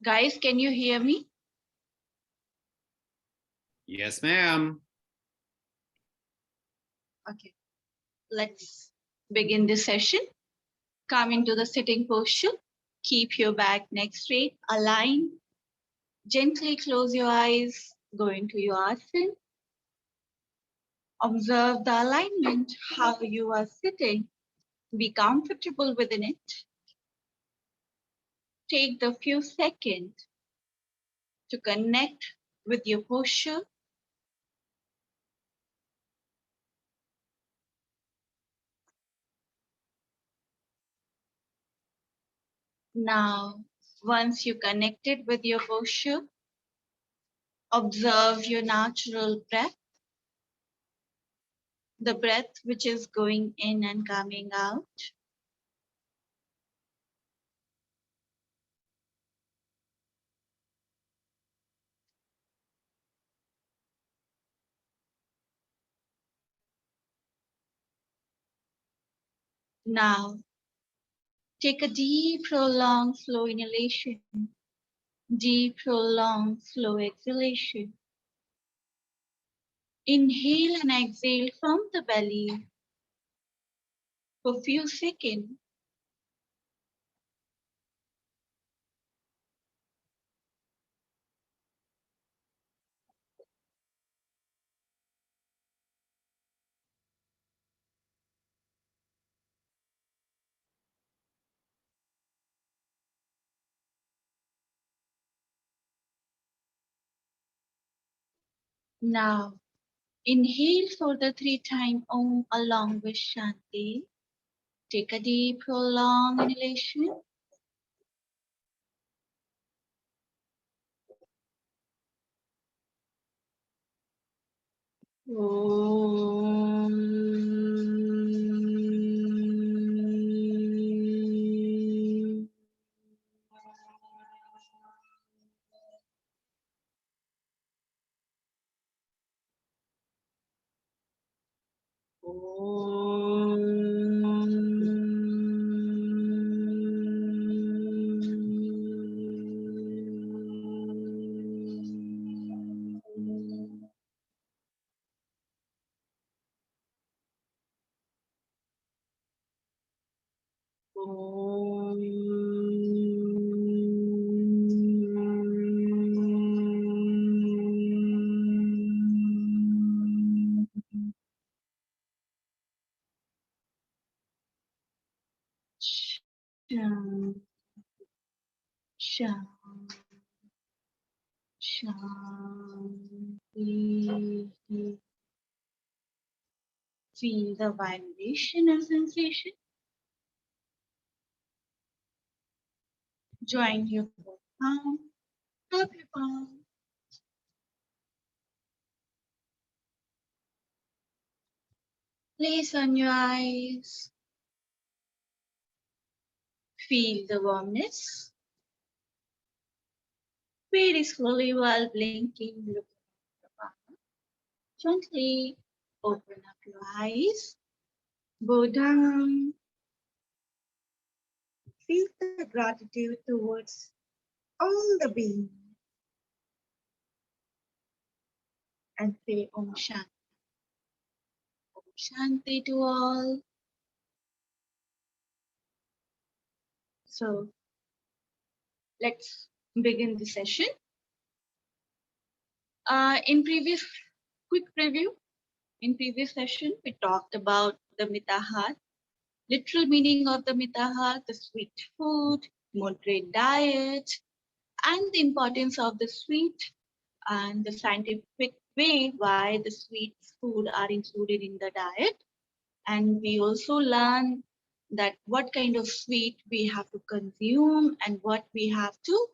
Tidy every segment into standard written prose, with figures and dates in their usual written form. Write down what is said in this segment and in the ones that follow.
Guys, can you hear me? Yes, ma'am. Okay, let's begin this session. Come into the sitting posture. Keep your back neck straight, align. Gently close your eyes. Go into your asana. Observe the alignment, how you are sitting. Be comfortable within it. Take the few seconds to connect with your posture. Now, once you connected with your posture, observe your natural breath, the breath which is going in and coming out. Now, take a deep, prolonged, slow inhalation, deep, prolonged, slow exhalation. Inhale and exhale from the belly for a few seconds. Now, inhale for the 3 times Om along with Shanti. Take a deep, prolonged inhalation. Om. Sham, sham, shanti. Feel the vibration and sensation. Join your palm, tap your palm. Place on your eyes. Feel the warmness. Very slowly while blinking, look at your palm. Gently open up your eyes. Bow down. Feel the gratitude towards all the beings and say Om Shanti. Om Shanti to all. So let's begin the session. In previous quick preview, in previous session, we talked about the Mithahara, literal meaning of the Mithahara, the sweet food, moderate diet, and the importance of the sweet and the scientific way why the sweet food are included in the diet. And we also learn that what kind of sweet we have to consume and what we have to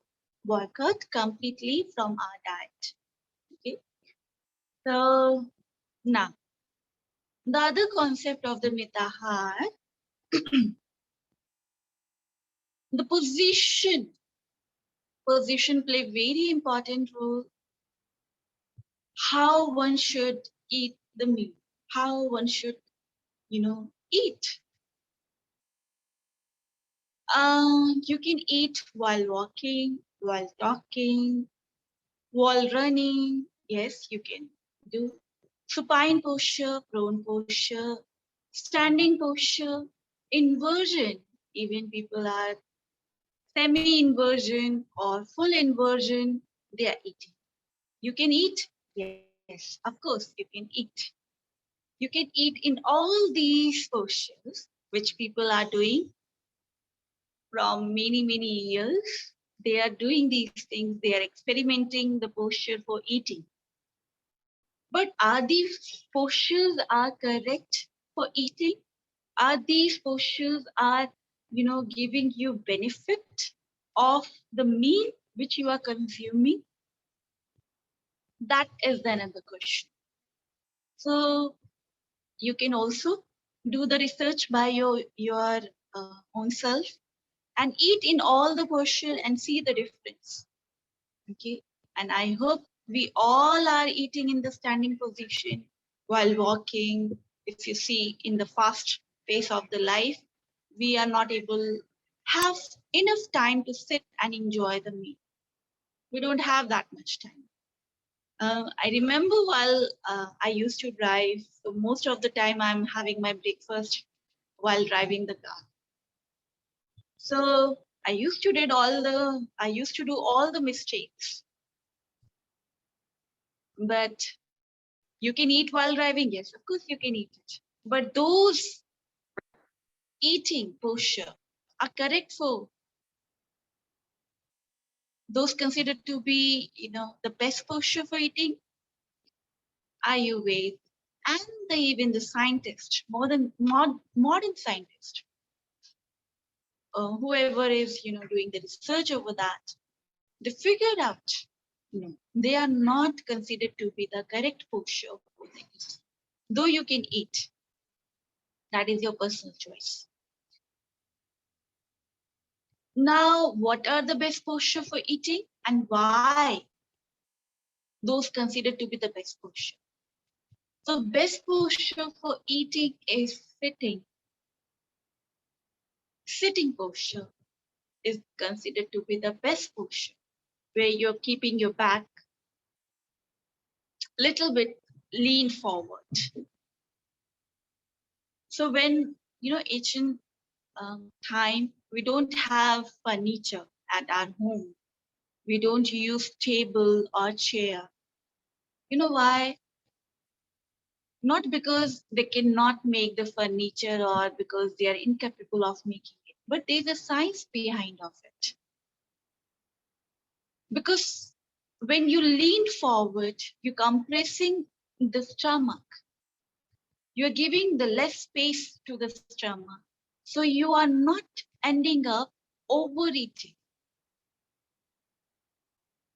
boycott completely from our diet. Okay, so now the other concept of the Mithahara, the position play very important role. How one should eat the meal, how one should, eat. You can eat while walking, while talking, while running. Yes, you can do supine posture, prone posture, standing posture, inversion. Even people are semi-inversion or full inversion, they are eating. You can eat? Yes, of course, you can eat. You can eat in all these postures, which people are doing from many, many years. They are doing these things, they are experimenting the posture for eating. But are these postures are correct for eating? Are these postures are, giving you benefit of the meal which you are consuming? That is another question. So you can also do the research by your own self and eat in all the posture and see the difference. Okay, and I hope we all are eating in the standing position while walking. If you see in the fast pace of the life, we are not able have enough time to sit and enjoy the meal. We don't have that much time. I remember while I used to drive, so most of the time I'm having my breakfast while driving the car. So I used to do all the mistakes. But you can eat while driving, yes, of course you can eat it. But those eating posture are correct for those considered to be, the best posture for eating. Ayurveda and even the scientist, modern scientist, whoever is, doing the research over that, they figured out, they are not considered to be the correct posture for things. Though you can eat, that is your personal choice. Now, what are the best posture for eating and why those considered to be the best posture? So best posture for eating is sitting. Sitting posture is considered to be the best posture, where you're keeping your back little bit lean forward. So when, ancient time, we don't have furniture at our home. We don't use table or chair. You know why? Not because they cannot make the furniture or because they are incapable of making it, but there's a science behind of it. Because when you lean forward, you're compressing the stomach. You're giving the less space to the stomach. So you are not ending up overeating.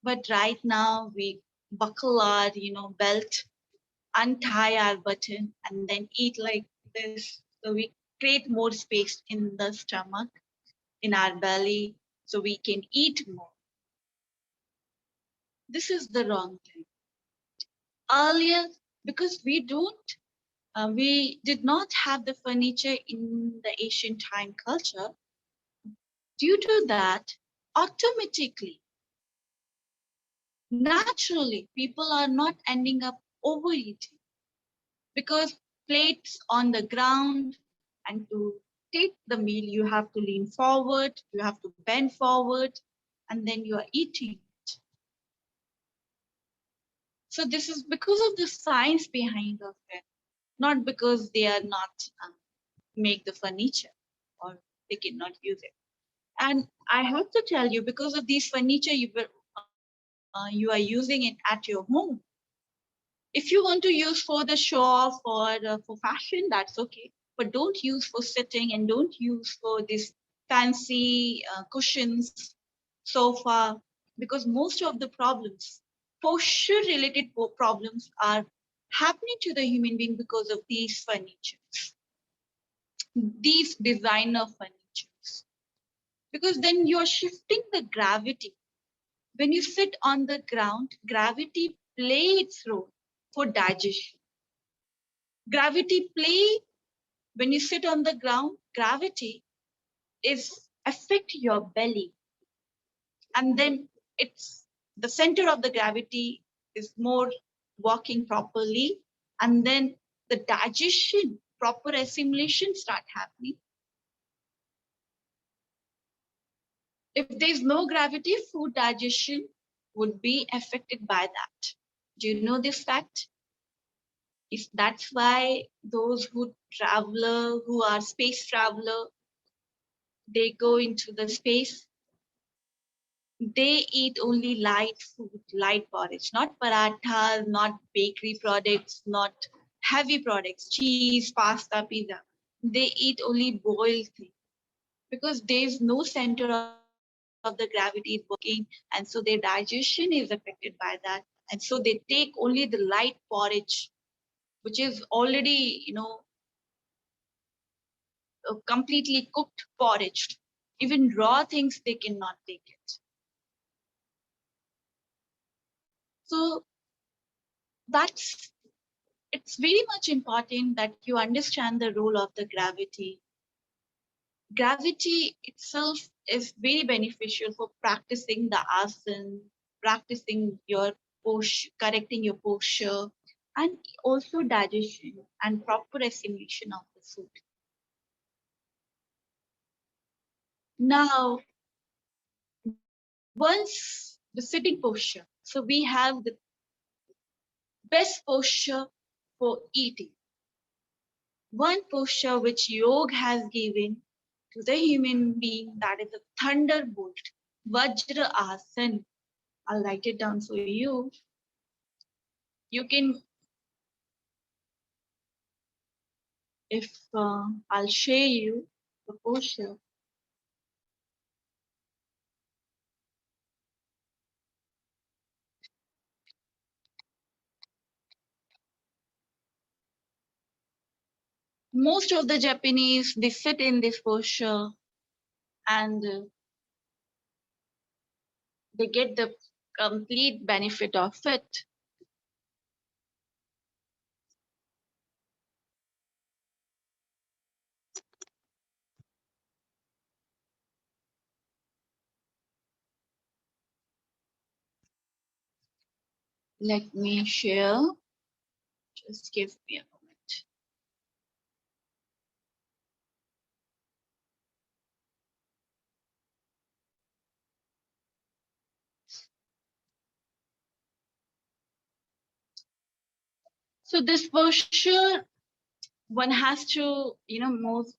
But right now we buckle our, belt, untie our button, and then eat like this. So we create more space in the stomach, in our belly, so we can eat more. This is the wrong thing. Earlier, because we did not have the furniture in the ancient time culture, due to that, automatically, naturally, people are not ending up overeating because plates on the ground, and to take the meal, you have to lean forward, you have to bend forward, and then you are eating it. So this is because of the science behind of it, not because they are not make the furniture or they cannot use it. And I have to tell you, because of these furniture you are using it at your home. If you want to use for the show off or for fashion, that's okay. But don't use for sitting and don't use for this fancy cushions, sofa, because most of the problems, posture-related problems are happening to the human being because of these furnitures, these designer furnitures. Because then you're shifting the gravity. When you sit on the ground, gravity plays its role for digestion. Gravity play when you sit on the ground, gravity is affect your belly. And then it's the center of the gravity is more working properly, and then the digestion, proper assimilation start happening. If there's no gravity, food digestion would be affected by that. Do you know this fact? That's why those who are space traveler, they go into the space, they eat only light food, light porridge, not parathas, not bakery products, not heavy products, cheese, pasta, pizza. They eat only boiled things because there's no center of the gravity is working, and so their digestion is affected by that. And so they take only the light porridge, which is already, completely cooked porridge. Even raw things, they cannot take it. So it's very much important that you understand the role of the gravity. Gravity itself is very beneficial for practicing the asana, practicing your posture, correcting your posture, and also digestion and proper assimilation of the food. Now, once the sitting posture, so we have the best posture for eating. One posture which Yoga has given to the human being, that is a thunderbolt, Vajra Asana. I'll write it down for you. You can, if I'll share you the posture. Most of the Japanese, they sit in this posture and they get the complete benefit of it. Let me share. Just give me a moment. So this posture, one has to, most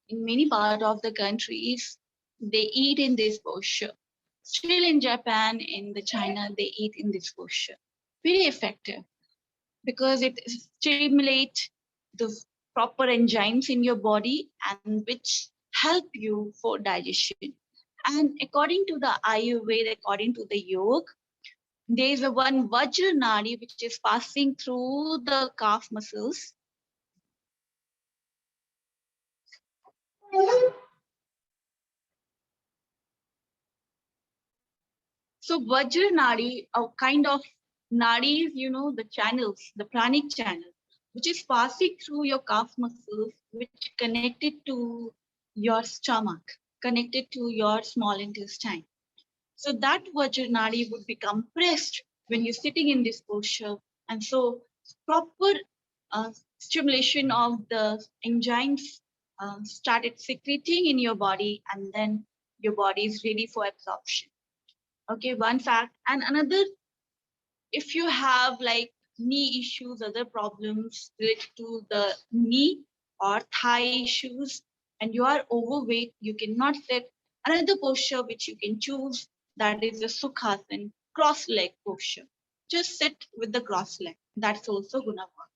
in many part of the countries, they eat in this posture. Still in Japan, in the China, they eat in this posture. Very effective because it stimulates the proper enzymes in your body and which help you for digestion. And according to the Ayurveda, according to the yoga, there is a one Vajra Nadi which is passing through the calf muscles. So Vajra Nadi, a kind of nadi is, the channels, the pranic channel, which is passing through your calf muscles, which connected to your stomach, connected to your small intestine. So that Vajra Nadi would be compressed when you're sitting in this posture. And so proper stimulation of the enzymes started secreting in your body, and then your body is ready for absorption. Okay, one fact. And another, if you have like knee issues, other problems related to the knee or thigh issues, and you are overweight, you cannot sit, another posture which you can choose, that is the Sukhasana, cross leg posture. Just sit with the cross leg. That's also gonna work.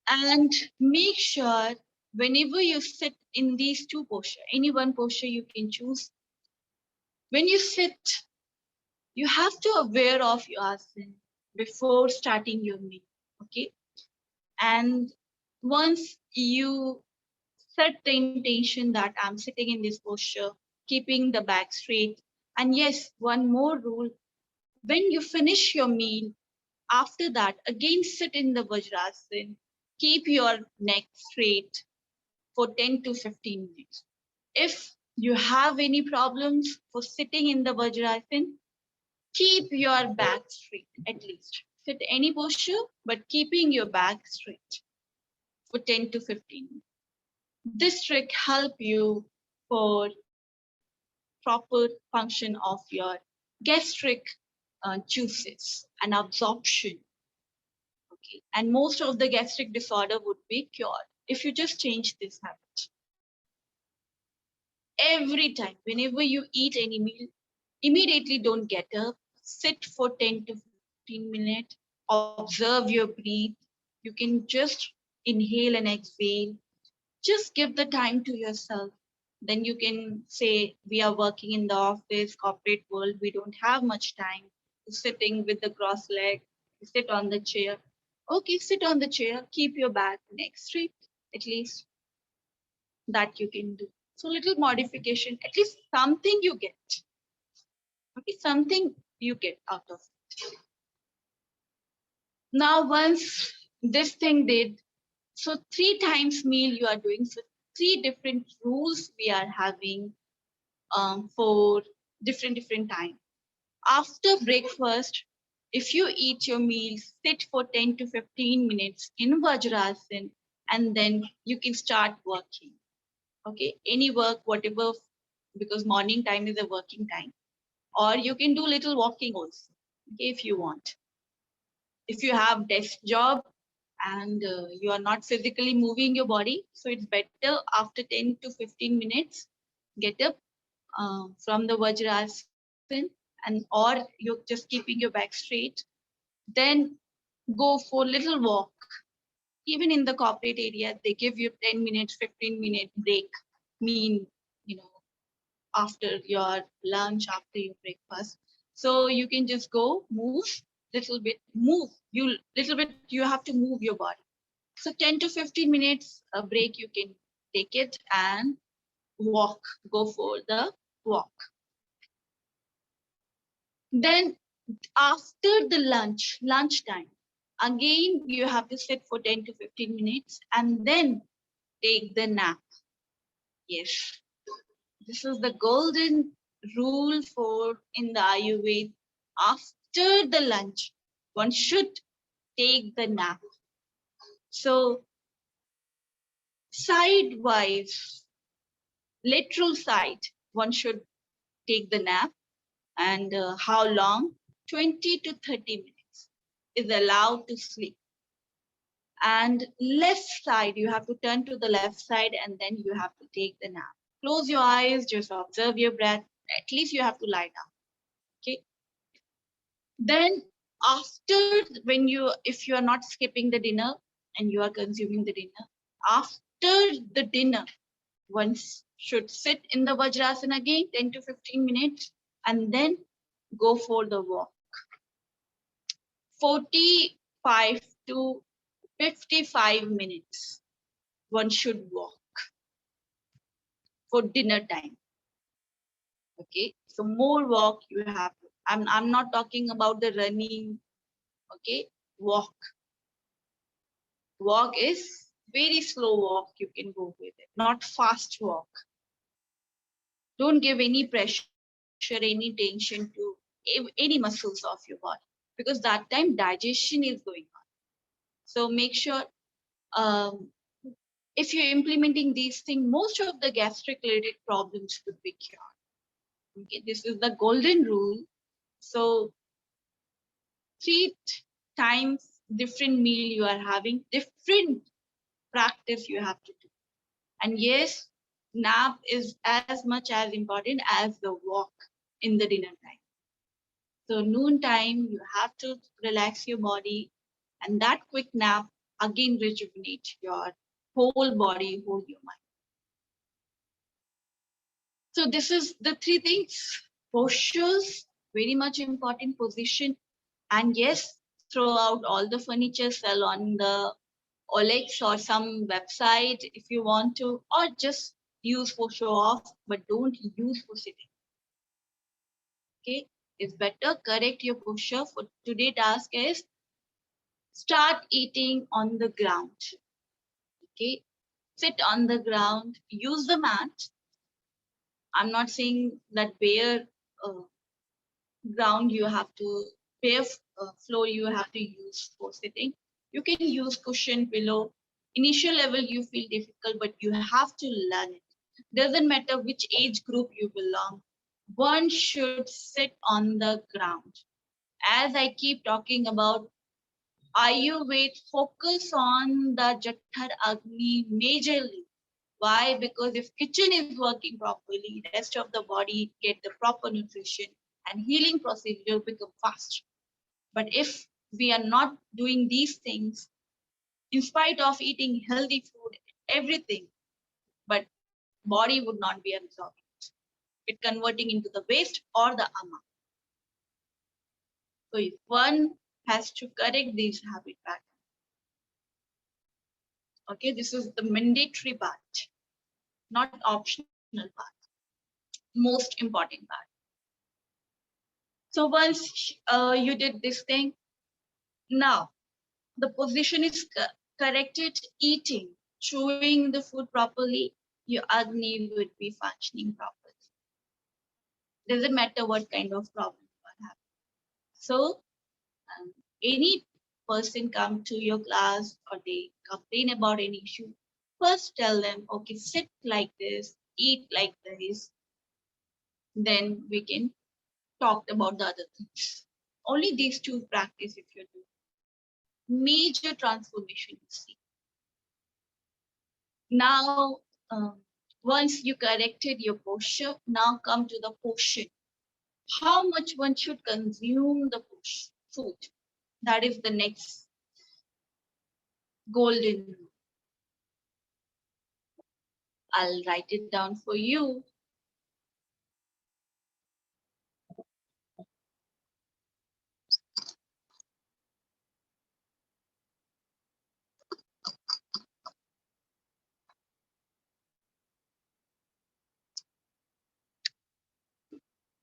And make sure whenever you sit in these two postures, any one posture you can choose, when you sit, you have to aware of your asana before starting your meal, okay? And once you set the intention that I'm sitting in this posture, keeping the back straight. And yes, one more rule, when you finish your meal, after that, again sit in the Vajrasana, keep your neck straight for 10 to 15 minutes. If you have any problems for sitting in the Vajrasana, keep your back straight at least. Sit any posture, but keeping your back straight for 10 to 15 minutes. This trick help you for proper function of your gastric juices and absorption. Okay, and most of the gastric disorder would be cured if you just change this habit. Every time, whenever you eat any meal, immediately don't get up, sit for 10 to 15 minutes, observe your breath. You can just inhale and exhale. Just give the time to yourself. Then you can say, we are working in the office, corporate world, we don't have much time to sitting with the cross leg, sit on the chair. Okay, sit on the chair, keep your back neck straight, at least that you can do. So little modification, at least something you get. Okay, something you get out of it. Now, once this thing did, so 3 times meal you are doing. So 3 different rules we are having for different time. After breakfast, if you eat your meal, sit for 10 to 15 minutes in Vajrasana, and then you can start working. Okay, any work, whatever, because morning time is a working time. Or you can do little walking also, okay, if you want. If you have desk job and you are not physically moving your body, so it's better after 10 to 15 minutes, get up from the Vajrasana, and or you're just keeping your back straight, then go for little walk. Even in the corporate area, they give you 10 minutes, 15-minute break, mean, you know, after your lunch, after your breakfast. So you can just go move little bit, move you little bit, you have to move your body. So 10 to 15 minutes a break you can take it and walk, go for the walk. Then after the lunchtime, again you have to sit for 10 to 15 minutes and then take the nap. Yes, this is the golden rule for in the Ayurveda. After the lunch, one should take the nap. So sidewise, lateral side, one should take the nap. And how long? 20 to 30 minutes is allowed to sleep. And left side, you have to turn to the left side and then you have to take the nap. Close your eyes, just observe your breath. At least you have to lie down. Okay. Then after, when you, if you are not skipping the dinner and you are consuming the dinner, after the dinner, one should sit in the Vajrasana again, 10 to 15 minutes, and then go for the walk. 45 to 55 minutes, one should walk for dinner time. Okay, so more walk you have to. I'm not talking about the running. Okay, walk. Walk is very slow walk. You can go with it, not fast walk. Don't give any pressure, any tension to any muscles of your body, because that time digestion is going on. So make sure if you're implementing these things, most of the gastric related problems would be cured. Okay, this is the golden rule. So 3 times different meal you are having, different practice you have to do. And yes, nap is as much as important as the walk in the dinner time. So noon time, you have to relax your body, and that quick nap again rejuvenate your whole body, whole your mind. So this is the 3 things. Postures, very much important, position. And yes, throw out all the furniture, sell on the OLX or some website if you want to, or just use for show off, but don't use for sitting. Okay, it's better correct your posture. For today's task is start eating on the ground. Okay, sit on the ground, use the mat, I'm not saying that bare ground you have to, bare floor you have to use for sitting. You can use cushion, pillow. Initial level you feel difficult, but you have to learn it. Doesn't matter which age group you belong. One should sit on the ground. As I keep talking about Ayurveda, focus on the Jatthar Agni majorly. Why? Because if kitchen is working properly, rest of the body get the proper nutrition and healing procedure become fast. But if we are not doing these things, in spite of eating healthy food, everything, but body would not be absorbing it, converting into the waste or the ama. So if one has to correct these habit patterns, okay, this is the mandatory part, not optional part, most important part. So once you did this thing, now the position is corrected, eating, chewing the food properly, your Agni would be functioning properly. Doesn't matter what kind of problem you are having. So any person come to your class or they complain about any issue, first tell them, okay, sit like this, eat like this, then we can talk about the other things. Only these two practice if you do. Major transformation you see. Now, once you corrected your posture, now come to the portion. How much one should consume the food? That is the next golden rule. I'll write it down for you.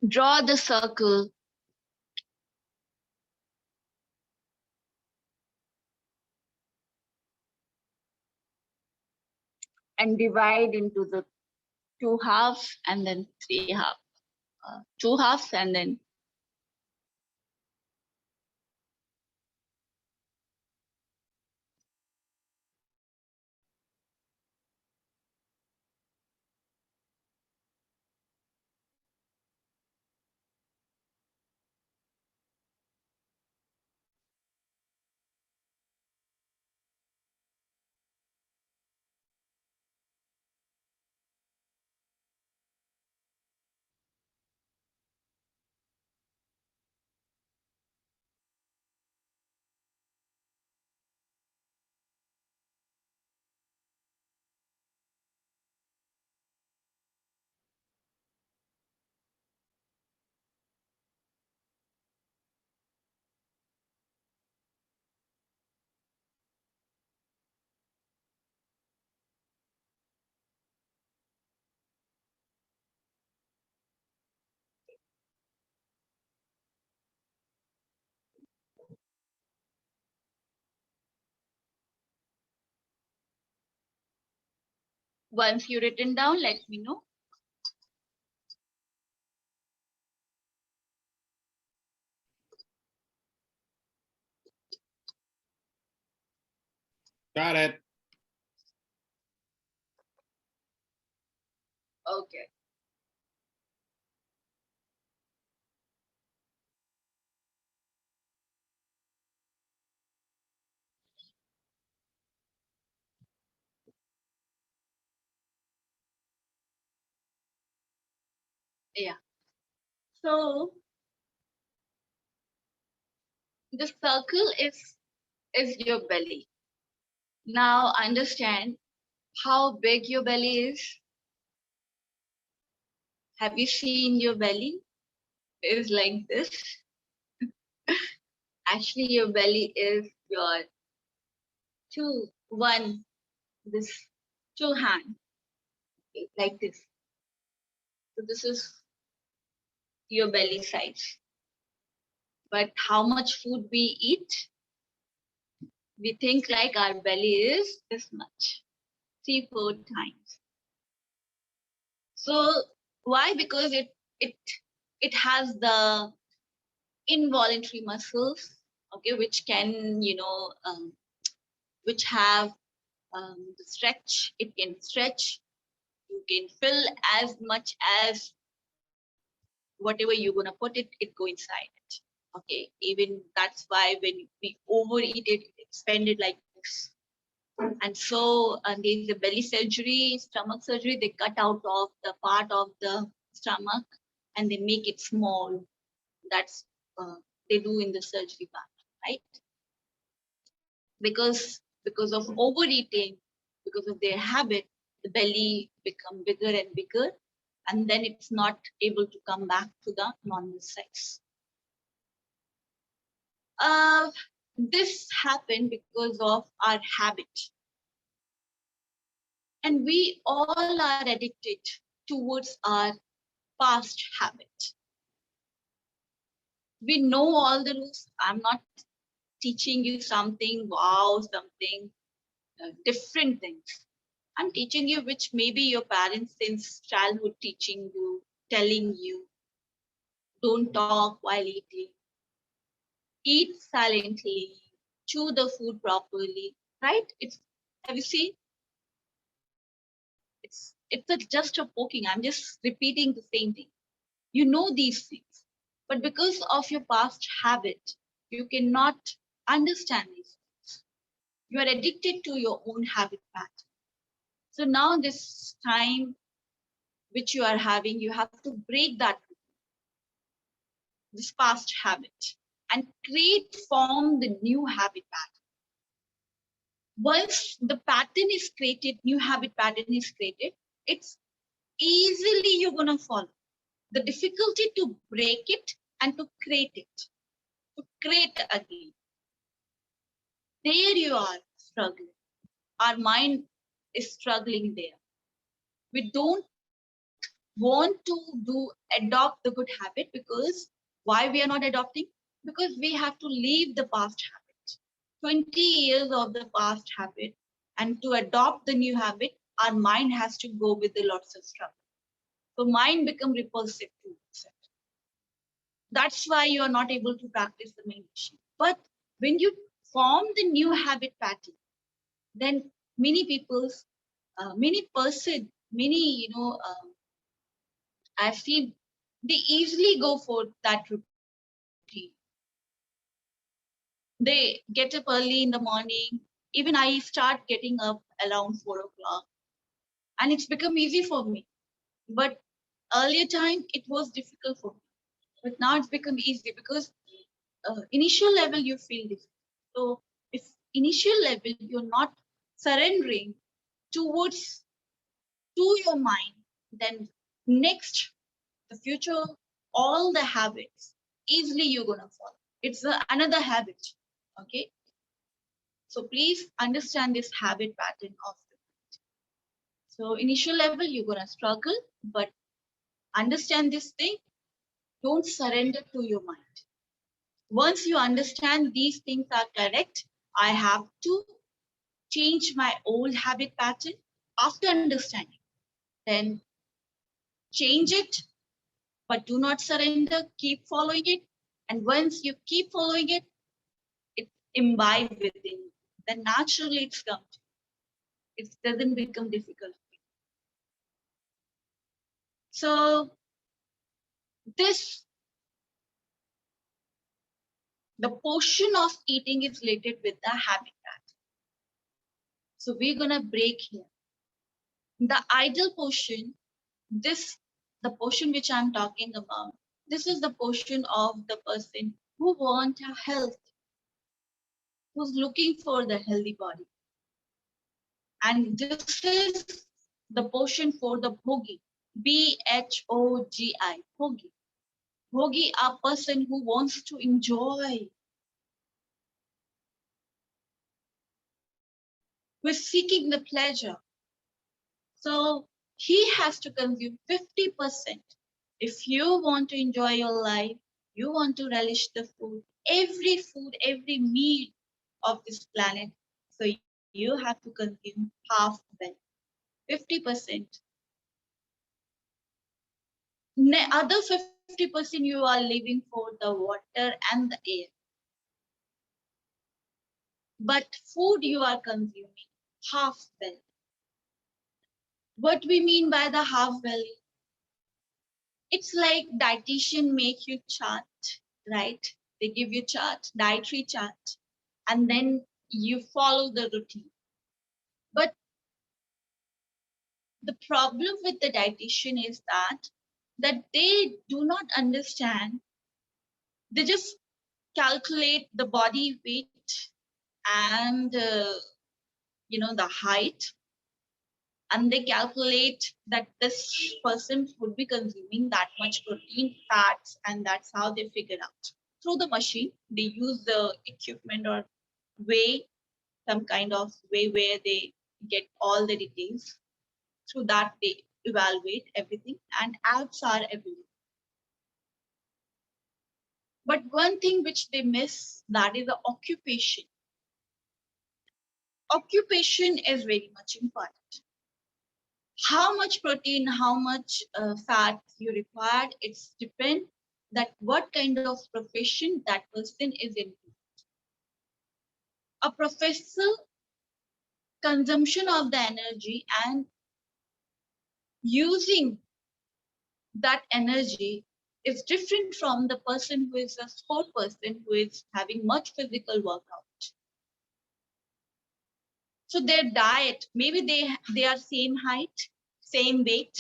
Draw the circle. And divide into the two halves and then three halves. Two halves and then once you written down, let me know. Got it. Okay. Yeah. So the circle is your belly. Now understand how big your belly is. Have you seen your belly? Is like this. Actually, your belly is your this two hand, okay, like this. So this is your belly size. But how much food we eat, we think like our belly is this much, 3-4 times. So Why? Because it has the involuntary muscles, okay, which can, which have the stretch. It can stretch. You can fill as much as whatever you're gonna put it go inside it. Okay, even that's why when we overeat it, it expanded like this. And so there's a belly surgery, stomach surgery. They cut out of the part of the stomach and they make it small. That's they do in the surgery part, right? Because of overeating, because of their habit, the belly become bigger and bigger, and then it's not able to come back to the normal size. This happened because of our habit, and we all are addicted towards our past habit. We know all the rules. I'm not teaching you something wow, something different things. I'm teaching you which maybe your parents since childhood teaching you, telling you, don't talk while eating, eat silently, chew the food properly, right? It's, have you seen? It's just a poking. I'm just repeating the same thing. You know these things, but because of your past habit, you cannot understand these things. You are addicted to your own habit pattern. So now this time which you are having, you have to break that, this past habit, and form the new habit pattern. Once the pattern is created, new habit pattern is created, it's easily you're going to follow. The difficulty to break it and to create it, to create again. There you are struggling. Our mind is struggling there. We don't want to adopt the good habit, because why we are not adopting? Because we have to leave the past habit. 20 years of the past habit, and to adopt the new habit, our mind has to go with the lots of struggle. So mind become repulsive to itself. That's why you are not able to practice the meditation. But when you form the new habit pattern, then many people's, many person, many, I've seen they easily go for that routine. They get up early in the morning. Even I start getting up around 4 o'clock, and it's become easy for me. But earlier time, it was difficult for me. But now it's become easy because initial level you feel this. So if initial level you're not surrendering towards to your mind, then next the future, all the habits easily you're gonna follow. It's another habit. Okay. So please understand this habit pattern of the mind. So initial level you're gonna struggle, but understand this thing. Don't surrender to your mind. Once you understand these things are correct, I have to change my old habit pattern. After understanding, then change it, but do not surrender. Keep following it. And once you keep following it, it imbibe within you. Then naturally it's come to you. It doesn't become difficult. So this, the portion of eating is related with the habit pattern. So we're gonna break here. The ideal portion, this, the portion which I'm talking about, this is the portion of the person who want a health, who's looking for the healthy body. And this is the portion for the bhogi, BHOGI, bhogi. Bhogi, a person who wants to enjoy, who is seeking the pleasure. So he has to consume 50%. If you want to enjoy your life, you want to relish the food, every meal of this planet, so you have to consume half that, 50%. Other 50% you are living for the water and the air. But food you are consuming half well. What we mean by the half well? It's like dietitian make you chart, right? They give you chart, dietary chart, and then you follow the routine. But the problem with the dietitian is that they do not understand. They just calculate the body weight and the height, and they calculate that this person would be consuming that much protein, fats, and that's how they figure out through the machine. They use the equipment or way, some kind of way where they get all the details. Through that they evaluate everything, and apps are everywhere. But one thing which they miss, that is the occupation. Occupation is very much important. How much protein, how much fat you require, it's depend that what kind of profession that person is in. A professor consumption of the energy and using that energy is different from the person who is a sport person who is having much physical workout. So their diet, maybe they are same height, same weight,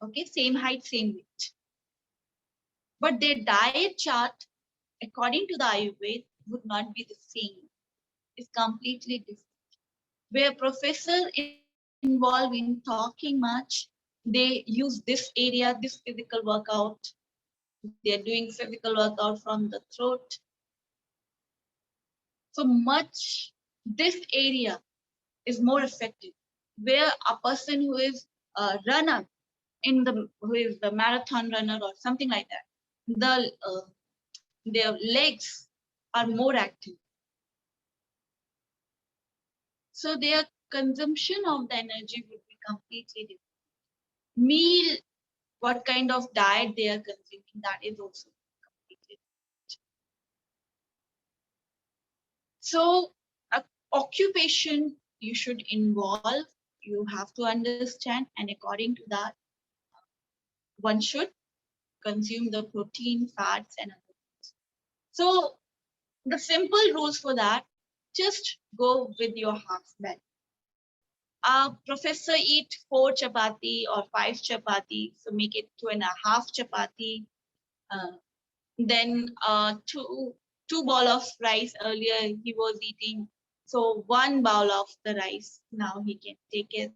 okay, same height, same weight, but their diet chart according to the Ayurveda would not be the same. It's completely different. Where professor involved in talking much, they use this area, this physical workout. They're doing physical workout from the throat. So much this area is more effective. Where a person who is a runner who is the marathon runner or something like that, their legs are more active. So their consumption of the energy would be completely different. Meal, what kind of diet they are consuming, that is also completely different. So occupation you should involve, you have to understand, and according to that, one should consume the protein, fats, and other things. So the simple rules for that, just go with your half meal. Professor eat 4 chapati or 5 chapati, so make it 2.5 chapati. Then two bowl of rice. Earlier he was eating, so 1 bowl of the rice. Now he can take it.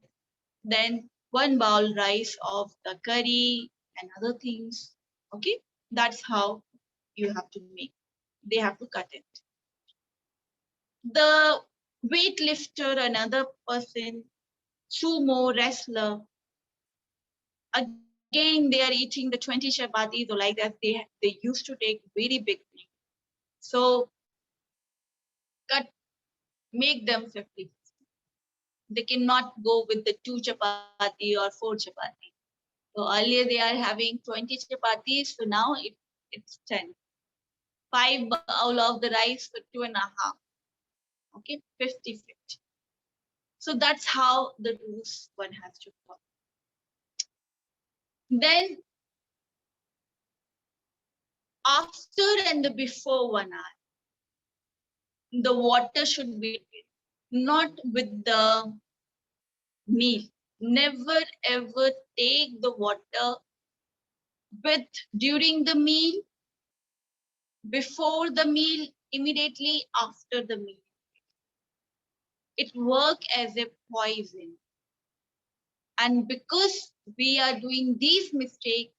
Then 1 bowl rice of the curry and other things. Okay, that's how you have to make. They have to cut it. The weightlifter, another person, sumo wrestler, again they are eating the 20 chapatis or like that. They used to take very big things. So make them 50. They cannot go with the 2 chapati or 4 chapati. So earlier they are having 20 chapatis, so now it's 10. 5 bowl of the rice for 2.5. Okay, 50-50. So that's how the rules one has to follow. Then after and the before 1 hour, the water should be not with the meal. Never ever take the water with during the meal, before the meal, immediately after the meal. It works as a poison. And because we are doing these mistakes,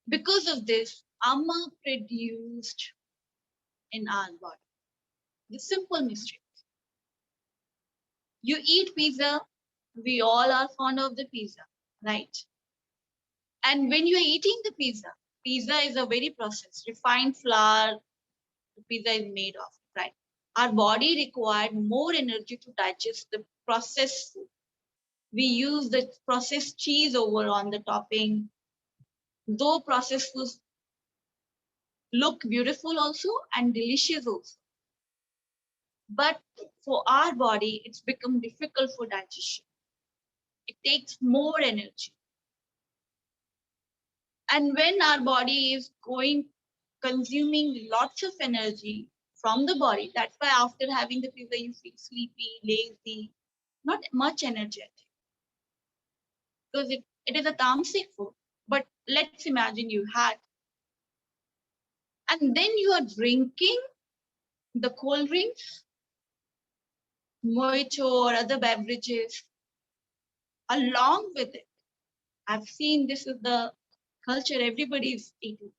because of this, ama produced in our body. The simple mistake. You eat pizza, we all are fond of the pizza, right? And when you're eating the pizza is a very processed, refined flour, the pizza is made of, right? Our body required more energy to digest the processed food. We use the processed cheese over on the topping. Though processed foods look beautiful also and delicious also. But for our body, it's become difficult for digestion. It takes more energy. And when our body is consuming lots of energy from the body, that's why after having the fever, you feel sleepy, lazy, not much energetic. Because it is a tamasic food. But let's imagine you had. And then you are drinking the cold drinks, mojito or other beverages along with it. I've seen this is the culture everybody is eating.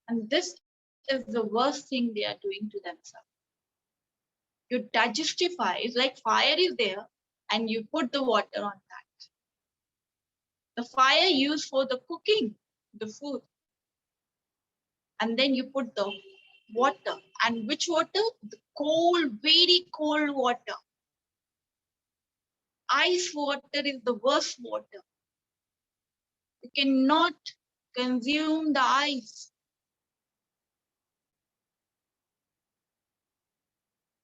And this is the worst thing they are doing to themselves. You digestify, it's like fire is there and you put the water on that. The fire used for the cooking, the food. And then you put the water. And which water? The cold, very cold water. Ice water is the worst water. You cannot consume the ice.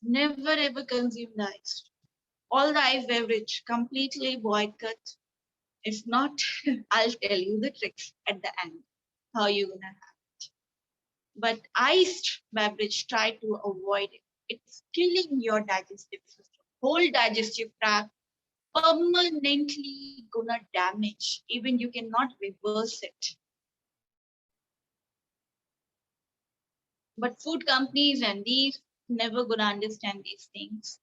Never ever consume the ice. All the ice beverage completely boycott. If not, I'll tell you the tricks at the end, how you're gonna have it. But iced beverage, try to avoid it. It's killing your digestive system. Whole digestive tract permanently gonna damage. Even you cannot reverse it. But food companies and these never gonna understand these things.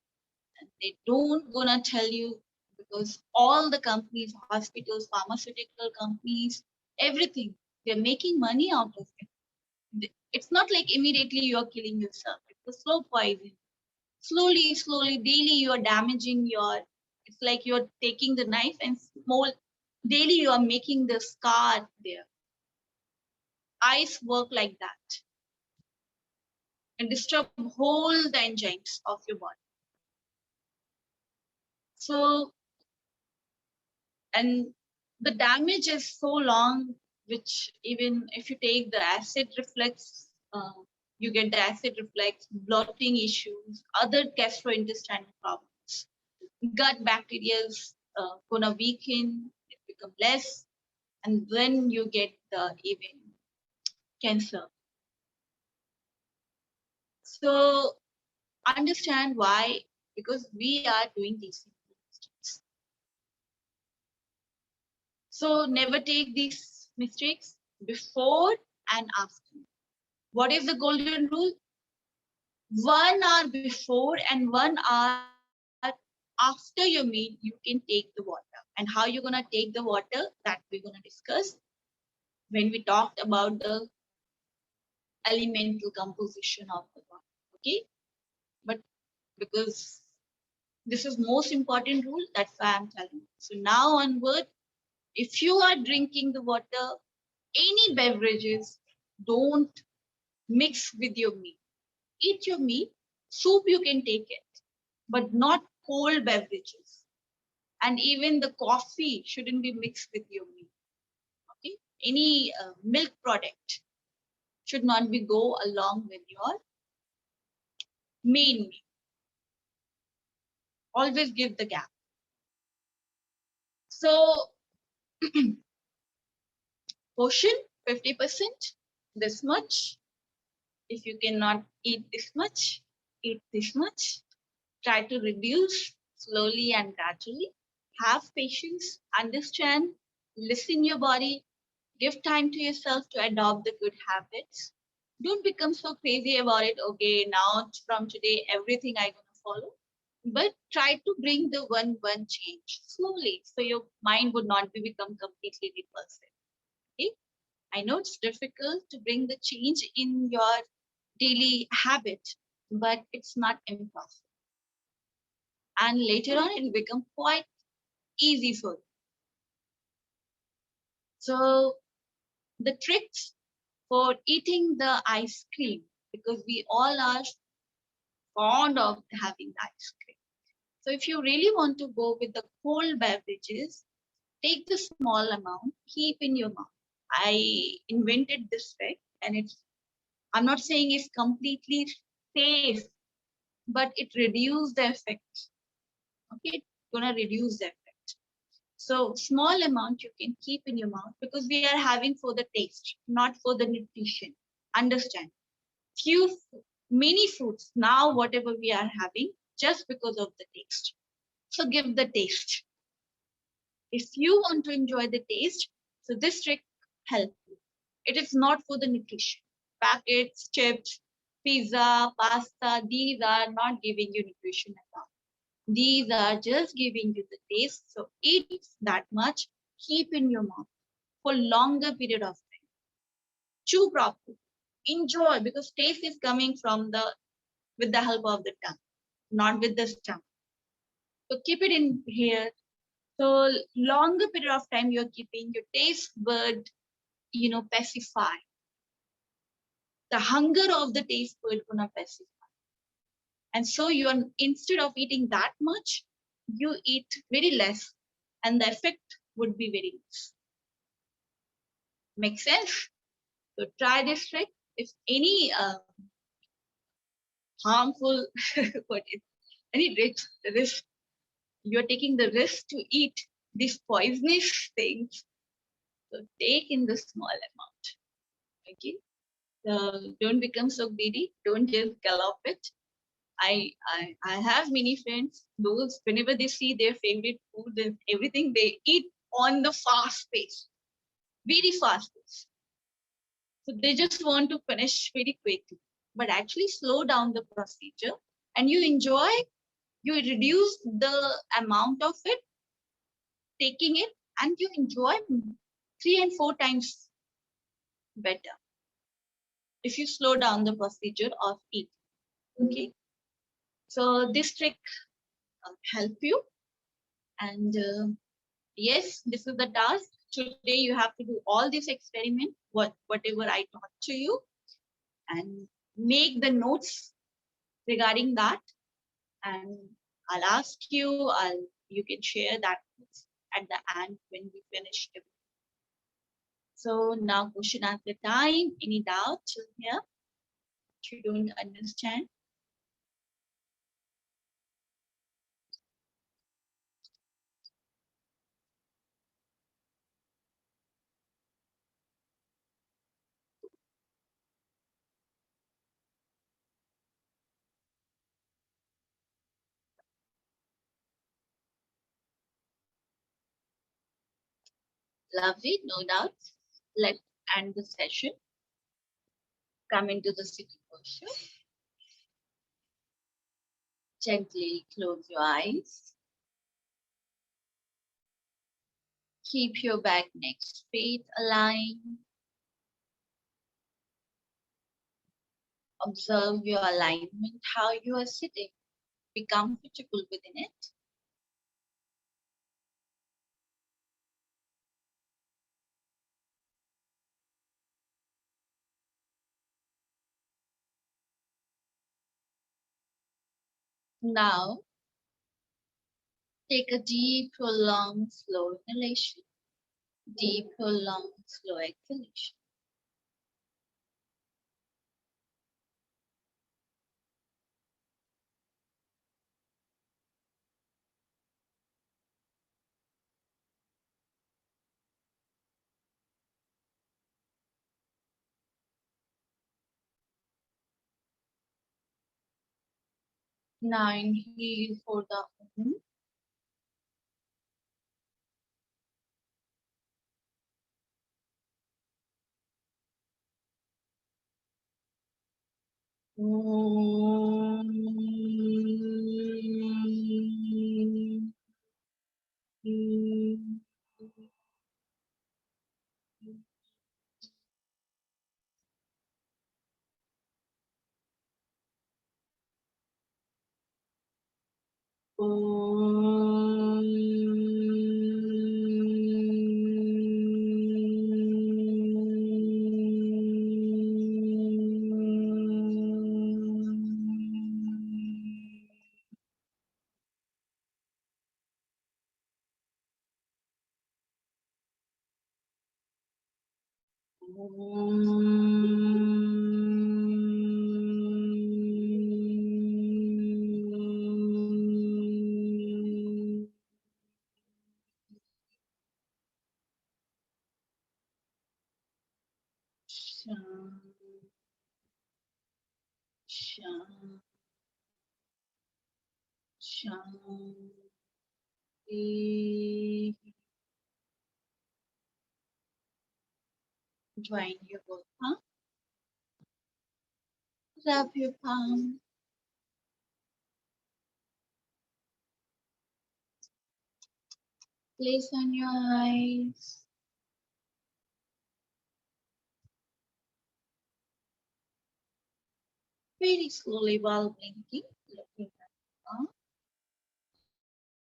And they don't gonna tell you because all the companies, hospitals, pharmaceutical companies, everything, they're making money out of it. It's not like immediately you're killing yourself. It's a slow poison. Slowly, slowly, daily you're damaging your, it's like you're taking the knife and small, daily you are making the scar there. Ice work like that. And disturb whole the enzymes of your body. So, and the damage is so long, which even if you take the acid reflux, you get the acid reflux, bloating issues, other gastrointestinal problems. Gut bacteria is gonna weaken, it become less, and then you get the even cancer. So understand why, because we are doing these mistakes. So never take these mistakes before and after. What is the golden rule? 1 hour before and 1 hour after your meal, you can take the water. And how you're gonna take the water, that we're gonna discuss when we talked about the elemental composition of the body. Okay, but because this is most important rule, that's why I'm telling you. So now onward, if you are drinking the water, any beverages, don't mix with your meal. Eat your meal, soup you can take it, but not cold beverages. And even the coffee shouldn't be mixed with your meal. Okay, any milk product should not be go along with your main meal. Always give the gap. So portion 50%, this much. If you cannot eat this much, eat this much. Try to reduce slowly and gradually. Have patience, understand, listen your body, give time to yourself to adopt the good habits. Don't become so crazy about it. Okay, now from today, everything I'm gonna follow. But try to bring the one change slowly, so your mind would not become completely repulsive. Okay, I know it's difficult to bring the change in your daily habit, but it's not impossible. And later on, it will become quite easy for you. So the tricks for eating the ice cream, because we all are fond of having ice cream. So if you really want to go with the cold beverages, take the small amount, keep in your mouth. I invented this trick, and I'm not saying it's completely safe, but it reduces the effect. Okay, it's gonna reduce the effect. So small amount you can keep in your mouth because we are having for the taste, not for the nutrition. Understand? Many foods now, whatever we are having, just because of the taste. So give the taste. If you want to enjoy the taste, so this trick helps you. It is not for the nutrition. Packets, chips, pizza, pasta, these are not giving you nutrition at all. These are just giving you the taste. So eat that much, keep in your mouth for longer period of time. Chew properly. Enjoy because taste is coming from with the help of the tongue, not with the stomach. So keep it in here. So longer period of time you're keeping your taste bud, pacify. The hunger of the taste bud gonna pacify. And so you're instead of eating that much, you eat very less, and the effect would be very less. Make sense? So try this trick. If any harmful, what is any risk, you're taking the risk to eat these poisonous things. So take in the small amount. Okay. So don't become so greedy. Don't just gulp it. I have many friends, those whenever they see their favorite food and everything, they eat on the fast pace, very fast pace. So they just want to finish very quickly. But actually slow down the procedure and you enjoy, you reduce the amount of it, taking it, and you enjoy 3 and 4 times better if you slow down the procedure of eating. Okay. So this trick help you. And yes, this is the task. Today you have to do all this experiment, whatever I taught to you, and make the notes regarding that. And I'll ask you, you can share that at the end when we finish everything. So now question answer time. Any doubts here? You don't understand? Lovely, no doubts. Let's end the session. Come into the sitting posture. Gently close your eyes. Keep your back, neck straight, aligned. Observe your alignment, how you are sitting. Be comfortable within it. Now, take a deep, prolonged, slow inhalation. Deep, prolonged, slow exhalation. Now inhale for the Join your both palm. Rub your palm. Place on your eyes. Very slowly while blinking, looking at the palm.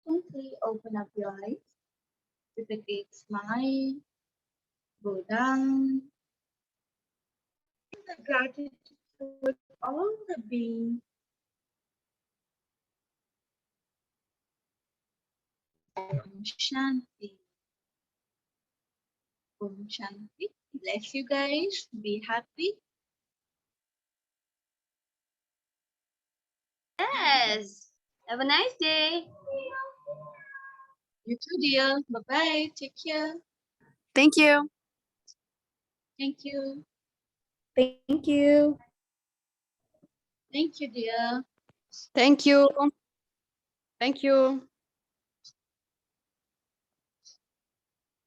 Gently open up your eyes with a great smile. Go down. The gratitude for all the beings. Om Shanti. Om Shanti. Bless you guys. Be happy. Yes. Have a nice day. You too, dear. Bye-bye. Take care. Thank you. Thank you. Thank you. Thank you, dear. Thank you. Thank you.